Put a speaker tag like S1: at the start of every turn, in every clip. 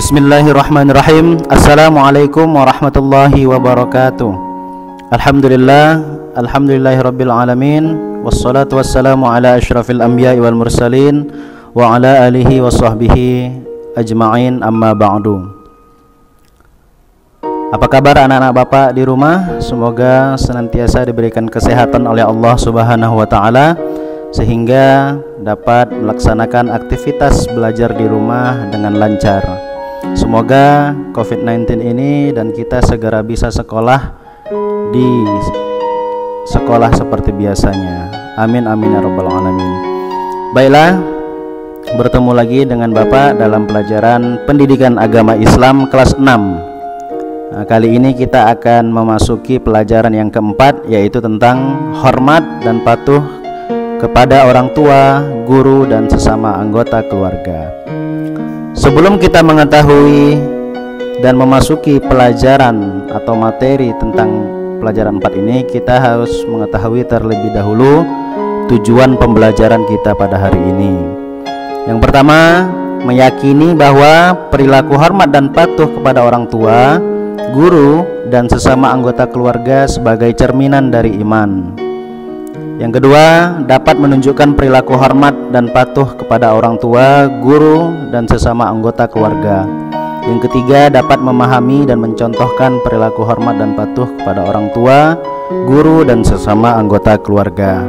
S1: Bismillahirrahmanirrahim. Assalamualaikum warahmatullahi wabarakatuh. Alhamdulillahirabbil alamin. Wassalatu wassalamu ala asyrafil anbiya'i wal mursalin wa ala alihi washabbihi ajma'in, amma ba'du. Apa kabar anak-anak Bapak di rumah? Semoga senantiasa diberikan kesehatan oleh Allah Subhanahu wa taala sehingga dapat melaksanakan aktivitas belajar di rumah dengan lancar. Semoga COVID-19 ini dan kita segera bisa sekolah di sekolah seperti biasanya. Amin amin ya rabbal alamin. Baiklah, bertemu lagi dengan Bapak dalam pelajaran Pendidikan Agama Islam kelas 6. Kali ini kita akan memasuki pelajaran yang keempat, yaitu tentang hormat dan patuh kepada orang tua, guru, dan sesama anggota keluarga. Sebelum kita mengetahui dan memasuki pelajaran atau materi tentang pelajaran 4 ini, kita harus mengetahui terlebih dahulu tujuan pembelajaran kita pada hari ini. Yang pertama, meyakini bahwa perilaku hormat dan patuh kepada orang tua, guru, dan sesama anggota keluarga sebagai cerminan dari iman. Yang kedua, dapat menunjukkan perilaku hormat dan patuh kepada orang tua, guru, dan sesama anggota keluarga. Yang ketiga, dapat memahami dan mencontohkan perilaku hormat dan patuh kepada orang tua, guru, dan sesama anggota keluarga.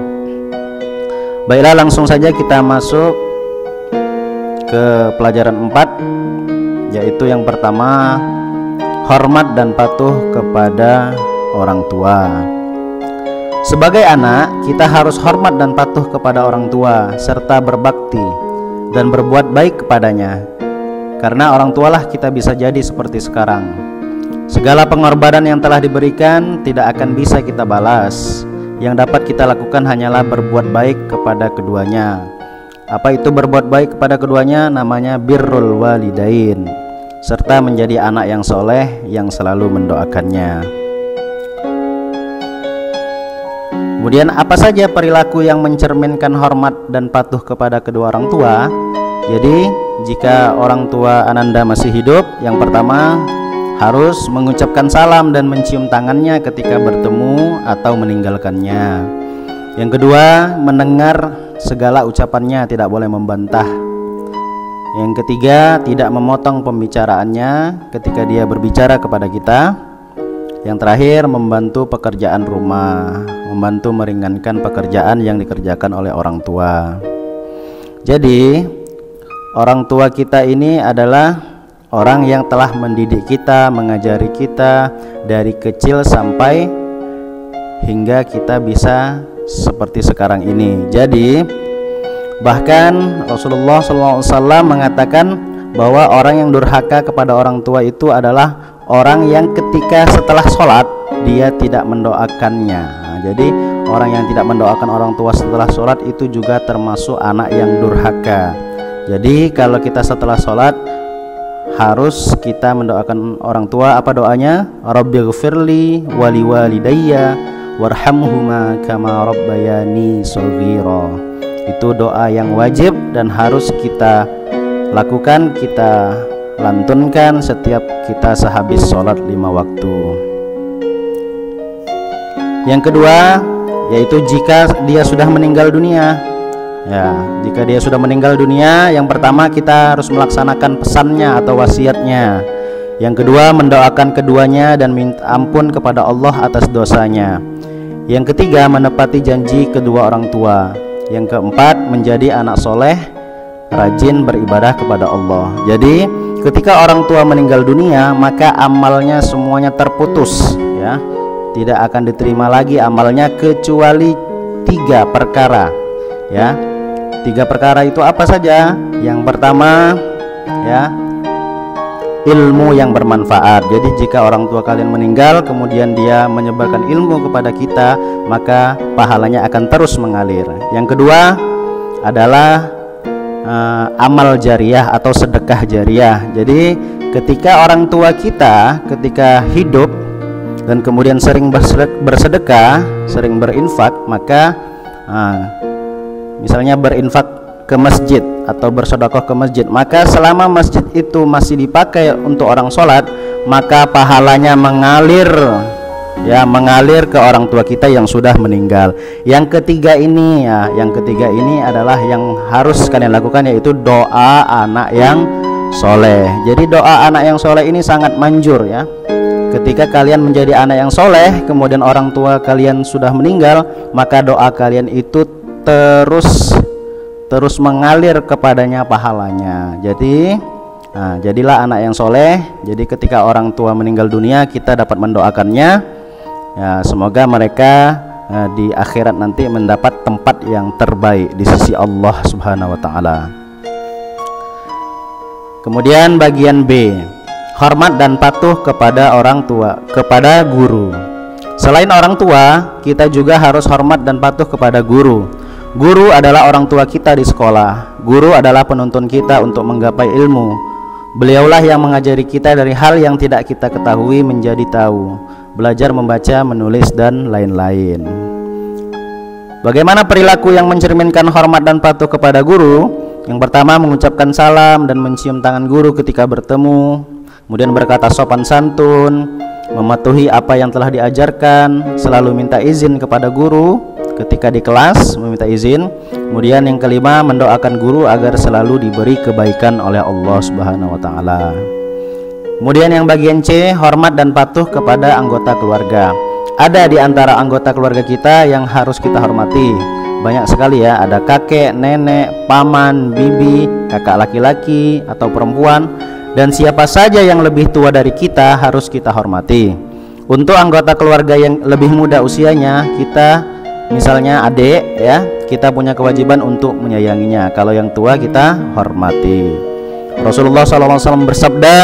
S1: Baiklah, langsung saja kita masuk ke pelajaran 4, yaitu yang pertama, hormat dan patuh kepada orang tua. Sebagai anak, kita harus hormat dan patuh kepada orang tua serta berbakti dan berbuat baik kepadanya. Karena orang tualah kita bisa jadi seperti sekarang. Segala pengorbanan yang telah diberikan tidak akan bisa kita balas. Yang dapat kita lakukan hanyalah berbuat baik kepada keduanya. Apa itu berbuat baik kepada keduanya? Namanya birrul walidain, serta menjadi anak yang soleh yang selalu mendoakannya. Kemudian apa saja perilaku yang mencerminkan hormat dan patuh kepada kedua orang tua? Jadi jika orang tua Ananda masih hidup, yang pertama harus mengucapkan salam dan mencium tangannya ketika bertemu atau meninggalkannya. Yang kedua, mendengar segala ucapannya, tidak boleh membantah. Yang ketiga, tidak memotong pembicaraannya ketika dia berbicara kepada kita. Yang terakhir, membantu pekerjaan rumah, membantu meringankan pekerjaan yang dikerjakan oleh orang tua. Jadi, orang tua kita ini adalah orang yang telah mendidik kita, mengajari kita dari kecil sampai hingga kita bisa seperti sekarang ini. Jadi, bahkan Rasulullah SAW mengatakan bahwa orang yang durhaka kepada orang tua itu adalah orang yang ketika setelah sholat dia tidak mendoakannya. Jadi orang yang tidak mendoakan orang tua setelah sholat itu juga termasuk anak yang durhaka. Jadi kalau kita setelah sholat harus kita mendoakan orang tua. Apa doanya? Rabbighfirli wali walidayya warhamhuma kama rabbayani shaghira. Itu doa yang wajib dan harus kita lakukan, kita lantunkan setiap kita sehabis sholat 5 waktu. Yang kedua, yaitu jika dia sudah meninggal dunia. Ya, jika dia sudah meninggal dunia, yang pertama kita harus melaksanakan pesannya atau wasiatnya. Yang kedua, mendoakan keduanya dan minta ampun kepada Allah atas dosanya. Yang ketiga, menepati janji kedua orang tua. Yang keempat, menjadi anak soleh, rajin beribadah kepada Allah. Jadi ketika orang tua meninggal dunia, maka amalnya semuanya terputus, ya, tidak akan diterima lagi amalnya kecuali 3 perkara, ya. 3 perkara itu apa saja? Yang pertama, ya, ilmu yang bermanfaat. Jadi jika orang tua kalian meninggal kemudian dia menyebarkan ilmu kepada kita, maka pahalanya akan terus mengalir. Yang kedua adalah amal jariah atau sedekah jariah. Jadi ketika orang tua kita ketika hidup dan kemudian sering bersedekah, sering berinfak, maka misalnya berinfak ke masjid atau bersedekah ke masjid, maka selama masjid itu masih dipakai untuk orang sholat, maka pahalanya mengalir ke orang tua kita yang sudah meninggal. Yang ketiga ini adalah yang harus kalian lakukan, yaitu doa anak yang soleh. Jadi doa anak yang soleh ini sangat manjur ya. Ketika kalian menjadi anak yang soleh, kemudian orang tua kalian sudah meninggal, maka doa kalian itu terus mengalir kepadanya pahalanya. Jadi jadilah anak yang soleh. Jadi ketika orang tua meninggal dunia, kita dapat mendoakannya ya, semoga mereka di akhirat nanti mendapat tempat yang terbaik di sisi Allah Subhanahu wa taala. Kemudian bagian B, hormat dan patuh kepada orang tua, kepada guru. Selain orang tua, kita juga harus hormat dan patuh kepada guru. Guru adalah orang tua kita di sekolah. Guru adalah penuntun kita untuk menggapai ilmu. Beliaulah yang mengajari kita dari hal yang tidak kita ketahui menjadi tahu, belajar membaca, menulis, dan lain-lain. Bagaimana perilaku yang mencerminkan hormat dan patuh kepada guru? Yang pertama, mengucapkan salam dan mencium tangan guru ketika bertemu, kemudian berkata sopan santun, mematuhi apa yang telah diajarkan, selalu minta izin kepada guru ketika di kelas, meminta izin. Kemudian yang kelima, mendoakan guru agar selalu diberi kebaikan oleh Allah Subhanahu wa taala. Kemudian yang bagian C, hormat dan patuh kepada anggota keluarga. Ada di antara anggota keluarga kita yang harus kita hormati. Banyak sekali ya, ada kakek, nenek, paman, bibi, kakak laki-laki atau perempuan, dan siapa saja yang lebih tua dari kita harus kita hormati. Untuk anggota keluarga yang lebih muda usianya, kita misalnya adik ya, kita punya kewajiban untuk menyayanginya. Kalau yang tua kita hormati. Rasulullah SAW bersabda,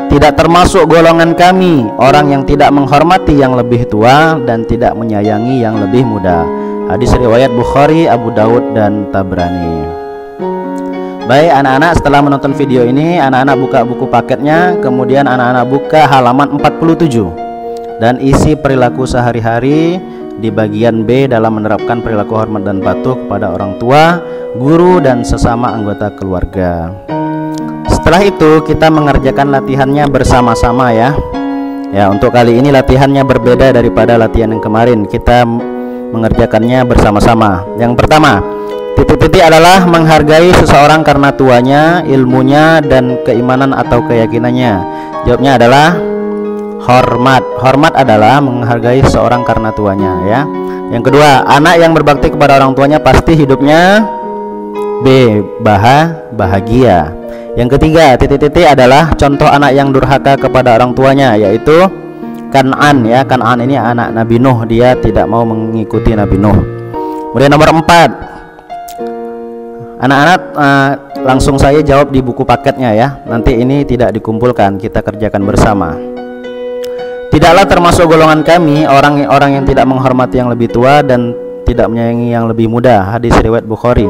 S1: tidak termasuk golongan kami orang yang tidak menghormati yang lebih tua dan tidak menyayangi yang lebih muda. Hadis riwayat Bukhari, Abu Daud, dan Tabrani. Baik anak-anak, setelah menonton video ini, anak-anak buka buku paketnya, kemudian anak-anak buka halaman 47 dan isi perilaku sehari-hari di bagian B dalam menerapkan perilaku hormat dan patuh kepada orang tua, guru, dan sesama anggota keluarga. Setelah itu kita mengerjakan latihannya bersama-sama ya. Ya, untuk kali ini latihannya berbeda daripada latihan yang kemarin. Kita mengerjakannya bersama-sama. Yang pertama, titik-titik adalah menghargai seseorang karena tuanya, ilmunya, dan keimanan atau keyakinannya. Jawabnya adalah hormat. Hormat adalah menghargai seseorang karena tuanya ya. Yang kedua, anak yang berbakti kepada orang tuanya pasti hidupnya B, bahagia. Yang ketiga, titik-titik adalah contoh anak yang durhaka kepada orang tuanya, yaitu Kan'an ya. Kan'an ini anak Nabi Nuh, dia tidak mau mengikuti Nabi Nuh. Kemudian nomor 4, anak-anak langsung saya jawab di buku paketnya ya. Nanti ini tidak dikumpulkan, kita kerjakan bersama. Tidaklah termasuk golongan kami orang-orang yang tidak menghormati yang lebih tua dan tidak menyayangi yang lebih muda. Hadis riwayat Bukhari.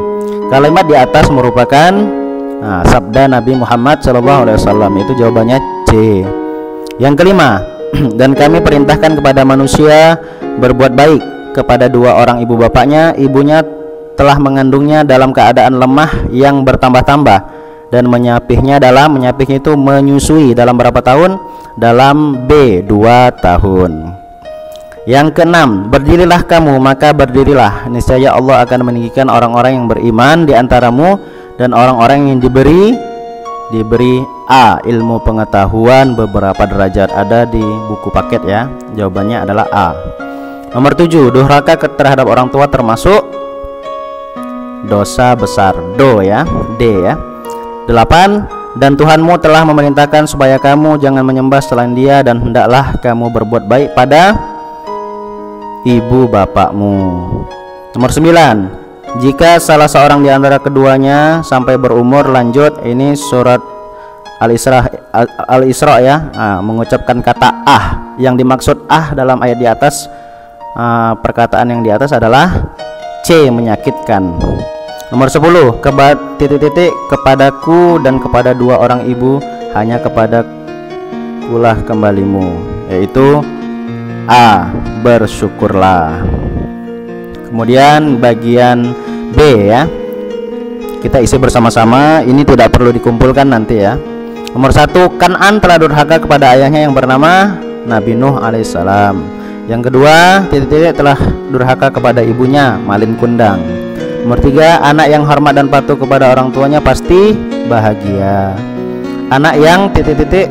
S1: Kalimat di atas merupakan sabda Nabi Muhammad SAW. Itu jawabannya C. Yang kelima, dan kami perintahkan kepada manusia berbuat baik kepada dua orang ibu bapaknya. Ibunya telah mengandungnya dalam keadaan lemah yang bertambah-tambah dan menyapihnya itu menyusui dalam berapa tahun? Dalam B, 2 tahun. Yang keenam, berdirilah kamu, maka berdirilah, niscaya Allah akan meninggikan orang-orang yang beriman di antaramu dan orang-orang yang diberi A, ilmu pengetahuan beberapa derajat. Ada di buku paket ya. Jawabannya adalah A. Nomor 7, durhaka terhadap orang tua termasuk dosa besar. D ya. 8, dan Tuhanmu telah memerintahkan supaya kamu jangan menyembah selain Dia, dan hendaklah kamu berbuat baik pada ibu bapakmu. Nomor 9, jika salah seorang di antara keduanya sampai berumur lanjut, ini surat Al-Isra ya, mengucapkan kata yang dimaksud dalam ayat di atas, perkataan yang di atas adalah C, menyakitkan. Nomor 10, titik-titik kepadaku dan kepada dua orang ibu, hanya kepadakulah kembalimu, yaitu A, bersyukurlah. Kemudian bagian B ya, kita isi bersama-sama. Ini tidak perlu dikumpulkan nanti ya. Nomor 1, Kan'an telah durhaka kepada ayahnya yang bernama Nabi Nuh alaihissalam. Yang kedua, titik-titik telah durhaka kepada ibunya, Malin Kundang. Nomor 3, anak yang hormat dan patuh kepada orang tuanya pasti bahagia. Anak yang titik-titik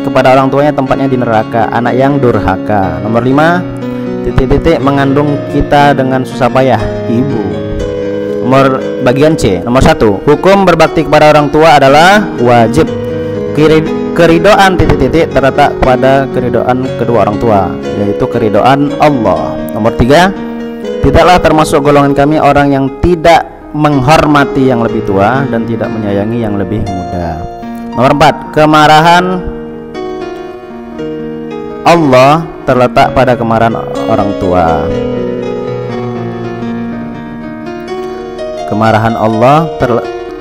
S1: kepada orang tuanya tempatnya di neraka, anak yang durhaka. Nomor 5, titik-titik mengandung kita dengan susah payah, ibu. Nomor bagian C, nomor 1, hukum berbakti kepada orang tua adalah wajib. Keridoan titik-titik terletak pada keridoan kedua orang tua, yaitu keridoan Allah. Nomor 3, tidaklah termasuk golongan kami orang yang tidak menghormati yang lebih tua dan tidak menyayangi yang lebih muda. Nomor 4, kemarahan Allah terletak pada kemarahan orang tua. Kemarahan Allah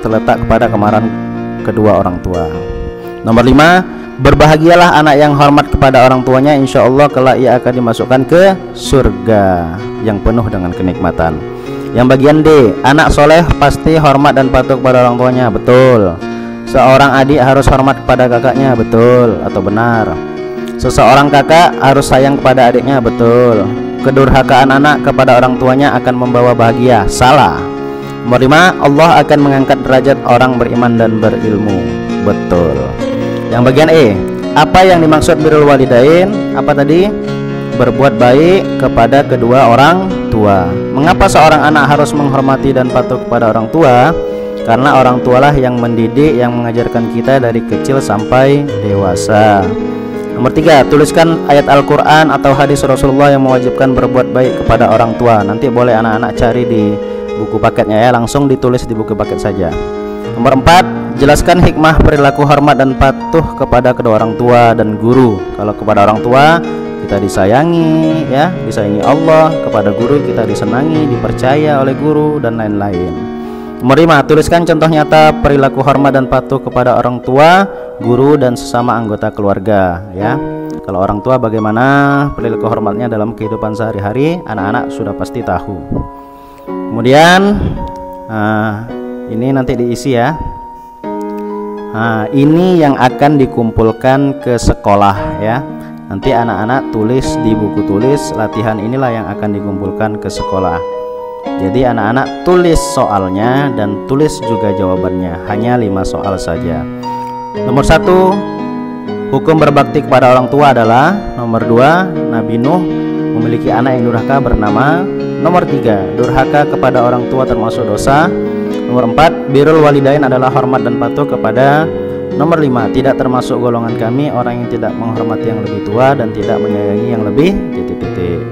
S1: terletak pada kemarahan kedua orang tua. Nomor 5, berbahagialah anak yang hormat kepada orang tuanya, insya Allah kelak ia akan dimasukkan ke surga yang penuh dengan kenikmatan. Yang bagian D, anak soleh pasti hormat dan patuh kepada orang tuanya, betul. Seorang adik harus hormat kepada kakaknya, betul atau benar. Seseorang kakak harus sayang kepada adiknya, betul. Kedurhakaan anak kepada orang tuanya akan membawa bahagia, salah. Nomor 5, Allah akan mengangkat derajat orang beriman dan berilmu, betul. Yang bagian E, apa yang dimaksud birrul walidain? Apa tadi? Berbuat baik kepada kedua orang tua. Mengapa seorang anak harus menghormati dan patuh kepada orang tua? Karena orang tualah yang mendidik, yang mengajarkan kita dari kecil sampai dewasa. Nomor 3, tuliskan ayat Al-Quran atau hadis Rasulullah yang mewajibkan berbuat baik kepada orang tua. Nanti boleh anak-anak cari di buku paketnya ya, langsung ditulis di buku paket saja. Nomor 4, jelaskan hikmah perilaku hormat dan patuh kepada kedua orang tua dan guru. Kalau kepada orang tua kita disayangi ya, disayangi Allah. Kepada guru kita disenangi, dipercaya oleh guru dan lain-lain. Nomor 5, tuliskan contoh nyata perilaku hormat dan patuh kepada orang tua, guru dan sesama anggota keluarga ya. Kalau orang tua bagaimana perilaku hormatnya dalam kehidupan sehari-hari, anak-anak sudah pasti tahu. Kemudian ini nanti diisi ya. Ini yang akan dikumpulkan ke sekolah ya. Nanti anak-anak tulis di buku tulis, latihan inilah yang akan dikumpulkan ke sekolah. Jadi anak-anak tulis soalnya dan tulis juga jawabannya, hanya 5 soal saja. Nomor 1, hukum berbakti kepada orang tua adalah. Nomor 2, Nabi Nuh memiliki anak yang durhaka bernama. Nomor 3, durhaka kepada orang tua termasuk dosa. Nomor 4, birrul walidain adalah hormat dan patuh kepada. Nomor 5, tidak termasuk golongan kami orang yang tidak menghormati yang lebih tua dan tidak menyayangi yang lebih titik-titik.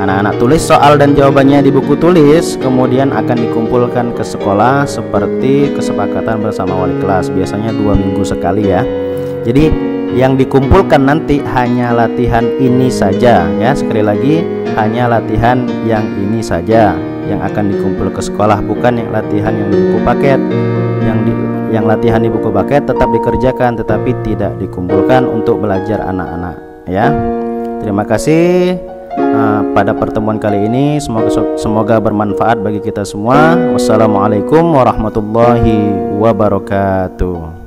S1: Anak-anak tulis soal dan jawabannya di buku tulis, kemudian akan dikumpulkan ke sekolah seperti kesepakatan bersama wali kelas, biasanya 2 minggu sekali ya. Jadi yang dikumpulkan nanti hanya latihan ini saja ya. Sekali lagi, hanya latihan yang ini saja yang akan dikumpul ke sekolah, bukan yang latihan yang di buku paket. Yang latihan di buku paket tetap dikerjakan tetapi tidak dikumpulkan untuk belajar anak-anak ya. Terima kasih pada pertemuan kali ini, semoga bermanfaat bagi kita semua. Wassalamualaikum warahmatullahi wabarakatuh.